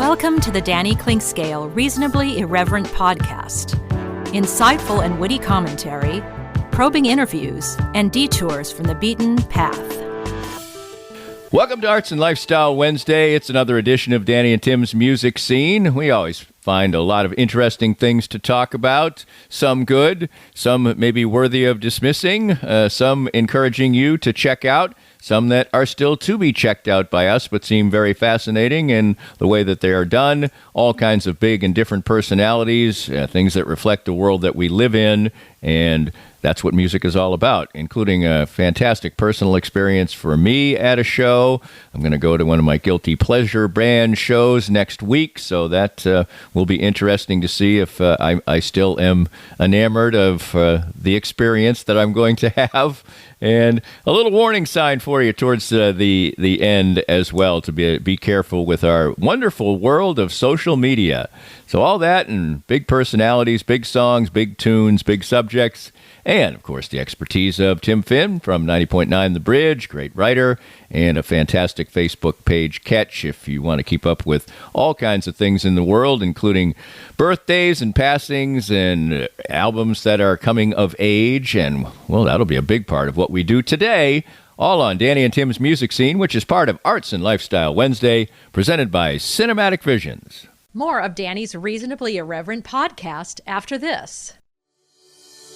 Welcome to the Danny Clinkscale Reasonably Irreverent podcast. Insightful and witty commentary, probing interviews, and detours from the beaten path. Welcome to Arts and Lifestyle Wednesday. It's another edition of Danny and Tim's Music Scene. We always find a lot of interesting things to talk about, some good, some maybe worthy of dismissing, some encouraging you to check out, some that are still to be checked out by us but seem very fascinating in the way that they are done, all kinds of big and different personalities, things that reflect the world that we live in, and that's what music is all about, including a fantastic personal experience for me at a show. I'm going to go to one of my guilty pleasure band shows next week, so that will be interesting to see if I still am enamored of the experience that I'm going to have. And a little warning sign for you towards the end as well, to be careful with our wonderful world of social media. So all that and big personalities, big songs, big tunes, big subjects, and, of course, the expertise of Tim Finn from 90.9 The Bridge, great writer, and a fantastic Facebook page catch if you want to keep up with all kinds of things in the world, including birthdays and passings and albums that are coming of age. And, well, that'll be a big part of what we do today, all on Danny and Tim's Music Scene, which is part of Arts and Lifestyle Wednesday, presented by Cinematic Visions. More of Danny's Reasonably Irreverent podcast after this.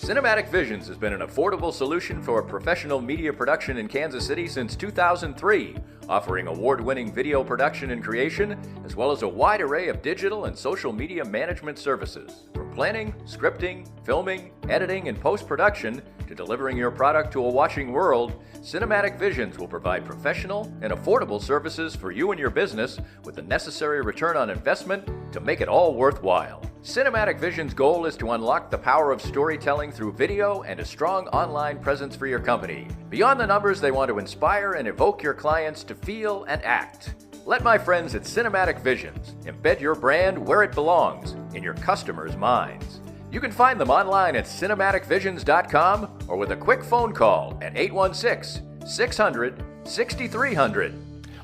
Cinematic Visions has been an affordable solution for professional media production in Kansas City since 2003, offering award-winning video production and creation, as well as a wide array of digital and social media management services. From planning, scripting, filming, editing, and post-production, to delivering your product to a watching world, Cinematic Visions will provide professional and affordable services for you and your business with the necessary return on investment to make it all worthwhile. Cinematic Visions' goal is to unlock the power of storytelling through video and a strong online presence for your company. Beyond the numbers, they want to inspire and evoke your clients to feel and act. Let my friends at Cinematic Visions embed your brand where it belongs, in your customers' minds. You can find them online at cinematicvisions.com or with a quick phone call at 816-600-6300.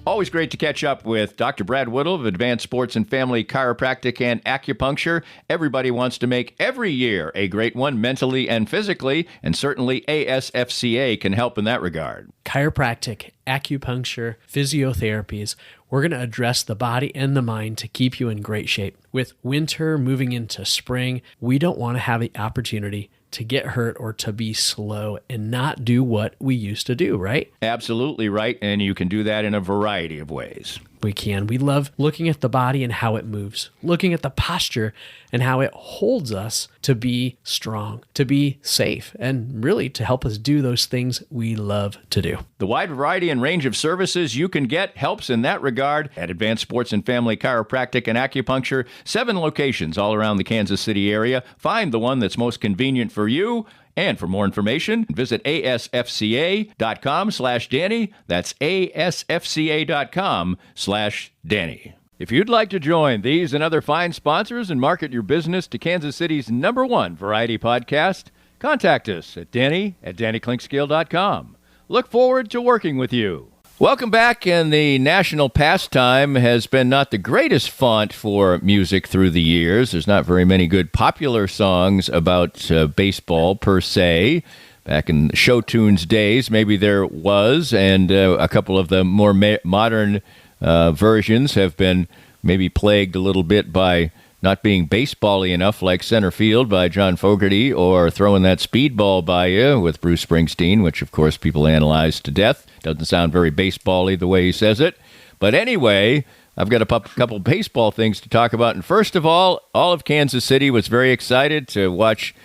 Always great to catch up with Dr. Brad Whittle of Advanced Sports and Family Chiropractic and Acupuncture. Everybody wants to make every year a great one, mentally and physically, and certainly ASFCA can help in that regard. Chiropractic, acupuncture, physiotherapies. We're going to address the body and the mind to keep you in great shape. With winter moving into spring, we don't want to have the opportunity to get hurt or to be slow and not do what we used to do, right? Absolutely right, and you can do that in a variety of ways. We can. We love looking at the body and how it moves, looking at the posture and how it holds us to be strong, to be safe, and really to help us do those things we love to do. The wide variety and range of services you can get helps in that regard at Advanced Sports and Family Chiropractic and Acupuncture. 7 locations all around the Kansas City area. Find the one that's most convenient for you. And for more information, visit asfca.com/Danny. That's asfca.com/Danny. If you'd like to join these and other fine sponsors and market your business to Kansas City's #1 variety podcast, contact us at danny@dannyclinkscale.com. Look forward to working with you. Welcome back, and the national pastime has been not the greatest font for music through the years. There's not very many good popular songs about baseball per se. Back in show tunes days, maybe there was, and a couple of the more modern versions have been maybe plagued a little bit by not being baseball-y enough, like Center Field by John Fogerty, or Throwing That Speedball by You with Bruce Springsteen, which, of course, people analyze to death. Doesn't sound very baseball-y the way he says it. But anyway, I've got a couple baseball things to talk about. And first of all of Kansas City was very excited to watch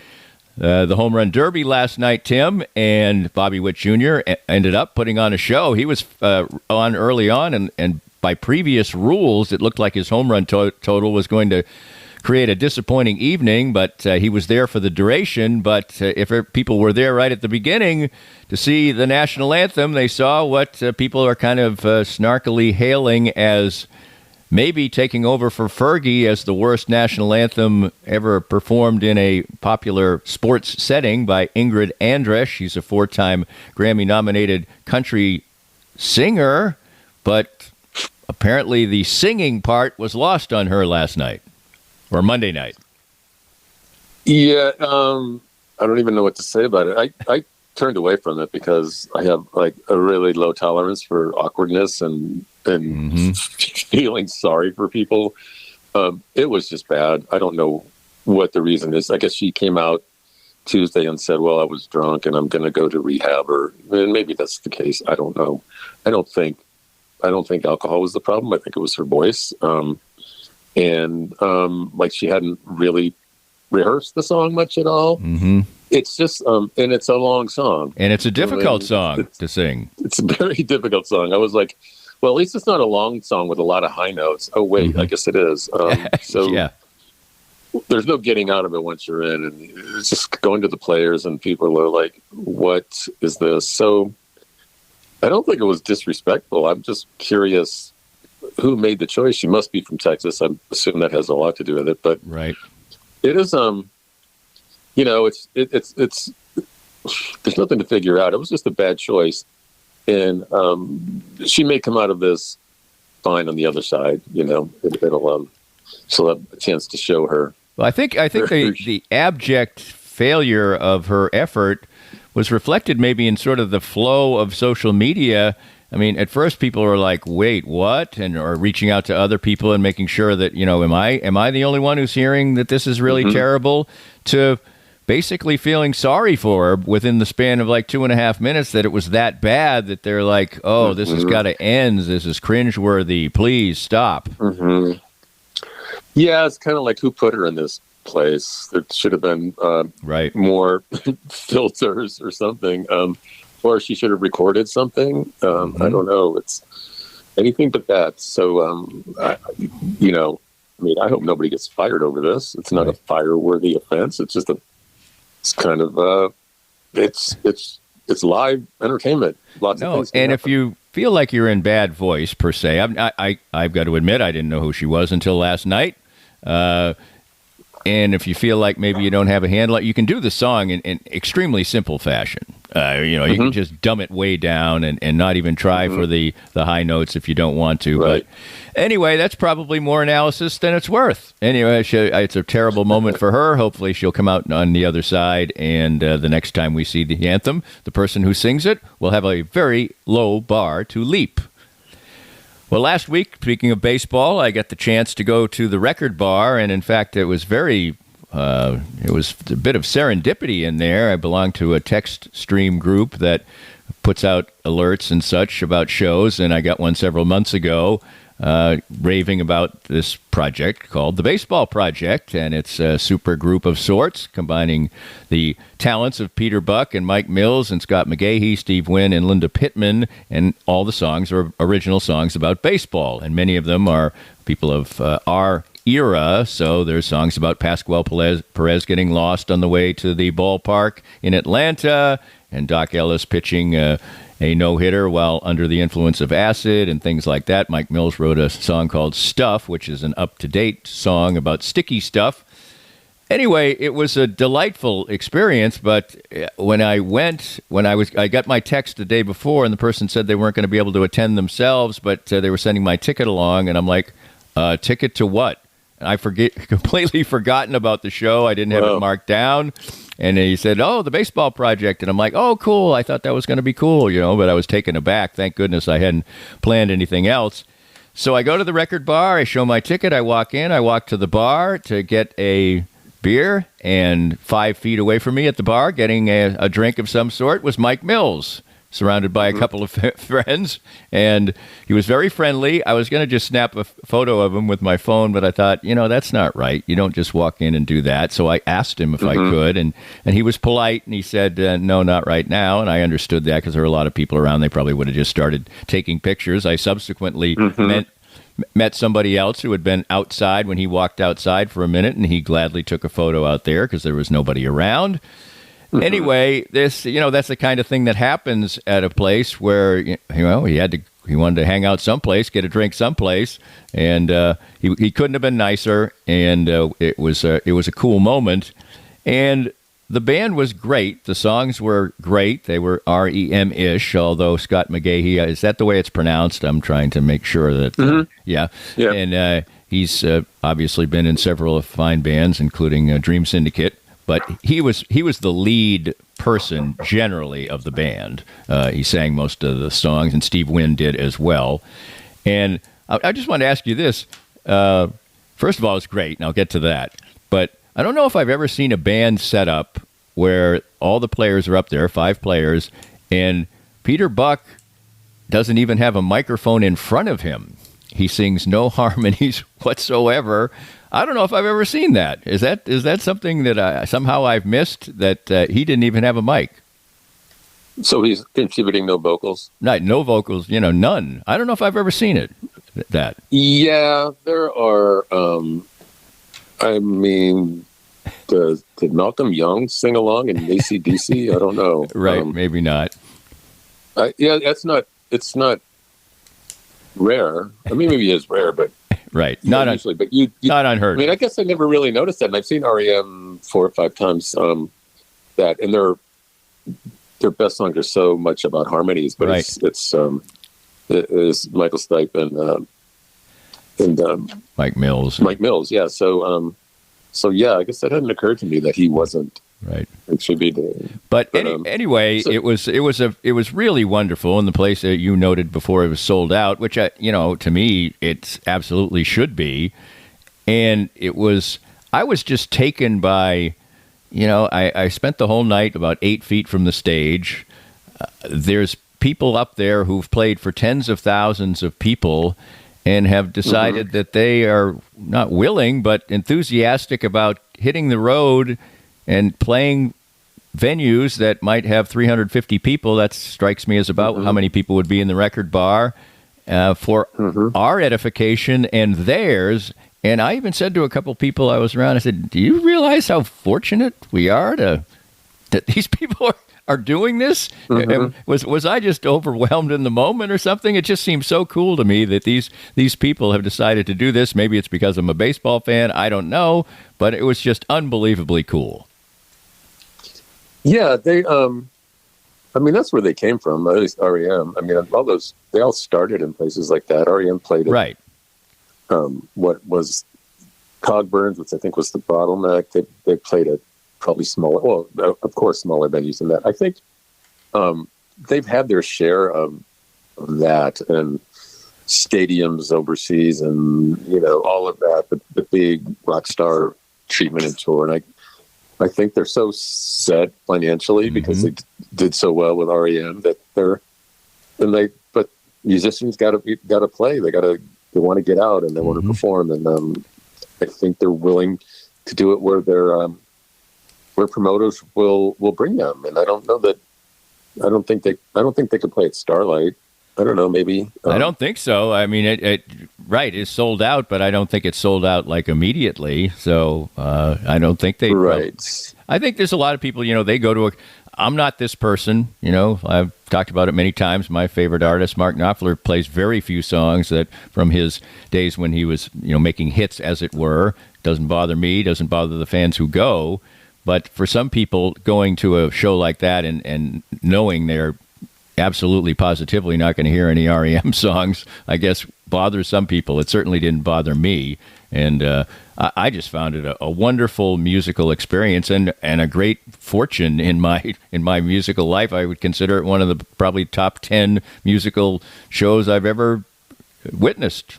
the Home Run Derby last night, Tim, and Bobby Witt Jr. ended up putting on a show. He was on early on, and by previous rules, it looked like his home run total was going to create a disappointing evening, but he was there for the duration. But if people were there right at the beginning to see the national anthem, they saw what people are kind of snarkily hailing as maybe taking over for Fergie as the worst national anthem ever performed in a popular sports setting by Ingrid Andress. She's a 4-time Grammy-nominated country singer, but apparently the singing part was lost on her last night or Monday night. Yeah, I don't even know what to say about it. I turned away from it because I have like a really low tolerance for awkwardness and feeling sorry for people. It was just bad. I don't know what the reason is. I guess she came out Tuesday and said, well, I was drunk and I'm going to go to rehab, and maybe that's the case. I don't know. I don't think alcohol was the problem. I think it was her voice. Like she hadn't really rehearsed the song much at all. Mm-hmm. It's just, and it's a long song. And it's a difficult song to sing. It's a very difficult song. I was like, well, at least it's not a long song with a lot of high notes. Oh, wait, I guess it is. So yeah. There's no getting out of it once you're in. And it's just going to the players and people are like, what is this? So I don't think it was disrespectful. I'm just curious who made the choice. She must be from Texas. I assume that has a lot to do with it. But right. It is, it's there's nothing to figure out. It was just a bad choice. And she may come out of this fine on the other side, she'll have a chance to show her. Well, I think the abject failure of her effort was reflected maybe in sort of the flow of social media. I mean, at first people were like, wait, what? Or reaching out to other people and making sure that, am I the only one who's hearing that this is really terrible? To basically feeling sorry for her within the span of like 2.5 minutes, that it was that bad that they're like, oh, this has got to end. This is cringeworthy. Please stop. Mm-hmm. Yeah, it's kind of like who put her in this place. There should have been more filters or something. Or she should have recorded something. I don't know. It's anything but that. So, I hope nobody gets fired over this. It's not a fire-worthy offense. It's just it's kind of, it's live entertainment. Lots of things. And if you feel like you're in bad voice per se, I've got to admit I didn't know who she was until last night. And if you feel like maybe you don't have a handle, you can do the song in extremely simple fashion. You can just dumb it way down and not even try for the high notes if you don't want to. Right. But anyway, that's probably more analysis than it's worth. Anyway, it's a terrible moment for her. Hopefully she'll come out on the other side, and the next time we see the anthem, the person who sings it will have a very low bar to leap. Well, last week, speaking of baseball, I got the chance to go to the Record Bar, and in fact, it was it was a bit of serendipity in there. I belong to a text stream group that puts out alerts and such about shows, and I got one several months ago raving about this project called the Basebal Project, and it's a super group of sorts, combining the talents of Peter Buck and Mike Mills and Scott McGahee, Steve Wynn, and Linda Pittman, and all the songs are original songs about baseball, and many of them are people of our era. So there's songs about Pascual Perez getting lost on the way to the ballpark in Atlanta, and Doc Ellis pitching a no-hitter while under the influence of acid and things like that. Mike Mills wrote a song called Stuff, which is an up-to-date song about sticky stuff. Anyway, it was a delightful experience, but when I got my text the day before, and the person said they weren't going to be able to attend themselves, but they were sending my ticket along, and I'm like, ticket to what? And I completely forgotten about the show. I didn't have it marked down. And he said, oh, the Basebal Project. And I'm like, oh, cool. I thought that was going to be cool, but I was taken aback. Thank goodness I hadn't planned anything else. So I go to the Record Bar. I show my ticket. I walk in. I walk to the bar to get a beer. And 5 feet away from me at the bar, getting a drink of some sort, was Mike Mills, surrounded by a couple of friends, and he was very friendly. I was going to just snap a photo of him with my phone, but I thought, that's not right. You don't just walk in and do that. So I asked him if I could, and he was polite, and he said, no, not right now, and I understood that because there were a lot of people around. They probably would have just started taking pictures. I subsequently met somebody else who had been outside when he walked outside for a minute, and he gladly took a photo out there because there was nobody around. Anyway, that's the kind of thing that happens at a place where, he wanted to hang out someplace, get a drink someplace, and he couldn't have been nicer, and it was a cool moment. And the band was great. The songs were great. They were REM-ish, although Scott McGahey, is that the way it's pronounced? I'm trying to make sure that, yeah. And he's obviously been in several fine bands, including Dream Syndicate, but he was the lead person generally of the band. He sang most of the songs, and Steve Wynn did as well. And I just want to ask you this. First of all, it's great, and I'll get to that. But I don't know if I've ever seen a band set up where all the players are up there, 5 players, and Peter Buck doesn't even have a microphone in front of him. He sings no harmonies whatsoever. I don't know if I've ever seen that. Is that something that I've missed, that he didn't even have a mic? So he's contributing no vocals? No vocals, none. I don't know if I've ever seen it, that. Yeah, there are. Did Malcolm Young sing along in AC/DC? I don't know. Right, maybe not. It's not rare. I mean, maybe it is rare, but right, not usually. But not unheard. I mean, I guess I never really noticed that. And I've seen REM 4 or 5 times. That, and their best songs are so much about harmonies, but right. it is Michael Stipe and Mike Mills. Mike Mills, yeah. So yeah, I guess that hadn't occurred to me that he wasn't right contributing. But anyway, it was really wonderful, and the place that you noted before, it was sold out, which to me it absolutely should be. And I was just taken by, I spent the whole night about 8 feet from the stage. There's people up there who've played for tens of thousands of people and have decided that they are not willing but enthusiastic about hitting the road and playing venues that might have 350 people. That strikes me as about how many people would be in the record bar for our edification and theirs. And I even said to a couple people I was around, I said, do you realize how fortunate we are that these people are doing this? Was I just overwhelmed in the moment or something? It just seems so cool to me that these people have decided to do this. Maybe it's because I'm a baseball fan. I don't know. But it was just unbelievably cool. Yeah, they. That's where they came from. At least REM. I mean, they all started in places like that. REM played at right. What was Cogburns, which I think was the bottleneck. They played at probably smaller. Well, of course, smaller venues than that. I think they've had their share of that and stadiums overseas, and all of that. The big rock star treatment and tour, and I think they're so set financially because they did so well with REM that but musicians got to play. They want to get out and they want to perform, and I think they're willing to do it where where promoters will bring them. And I don't think they could play at Starlight. I don't know, maybe. I don't think so. I mean, it is sold out, but I don't think it's sold out like immediately. So I don't think they. Right. I think there's a lot of people. They go to I'm not this person. I've talked about it many times. My favorite artist, Mark Knopfler, plays very few songs that from his days when he was making hits, as it were. Doesn't bother me. Doesn't bother the fans who go. But for some people, going to a show like that and knowing they're absolutely positively not going to hear any REM songs, I guess bothers some people. It certainly didn't bother me. And I just found it a wonderful musical experience and a great fortune in my musical life. I would consider it one of the probably top 10 musical shows I've ever witnessed.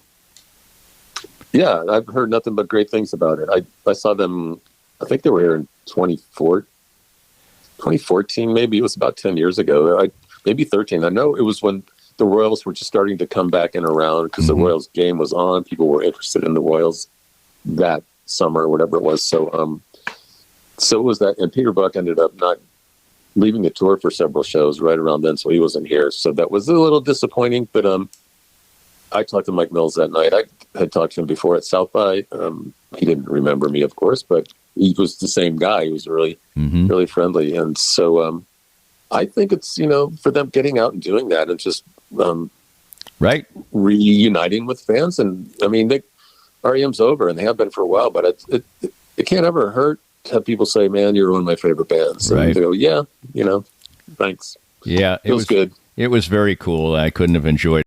Yeah, I've heard nothing but great things about it. I saw them, I think they were here in 2014, maybe. It was about 10 years ago. Maybe 13. I know it was when the Royals were just starting to come back and around because the Royals game was on. People were interested in the Royals that summer or whatever it was. So it was that. And Peter Buck ended up not leaving the tour for several shows right around then, so he wasn't here. So that was a little disappointing. But I talked to Mike Mills that night. I had talked to him before at South by. He didn't remember me, of course, but he was the same guy. He was really, really friendly. And so I think it's, for them getting out and doing that and just right, reuniting with fans. And I mean, REM's over and they have been for a while, but it can't ever hurt have people say, "Man, you're one of my favorite bands." And Right. they go, "Yeah, thanks." Yeah, Feels good. It was very cool. I couldn't have enjoyed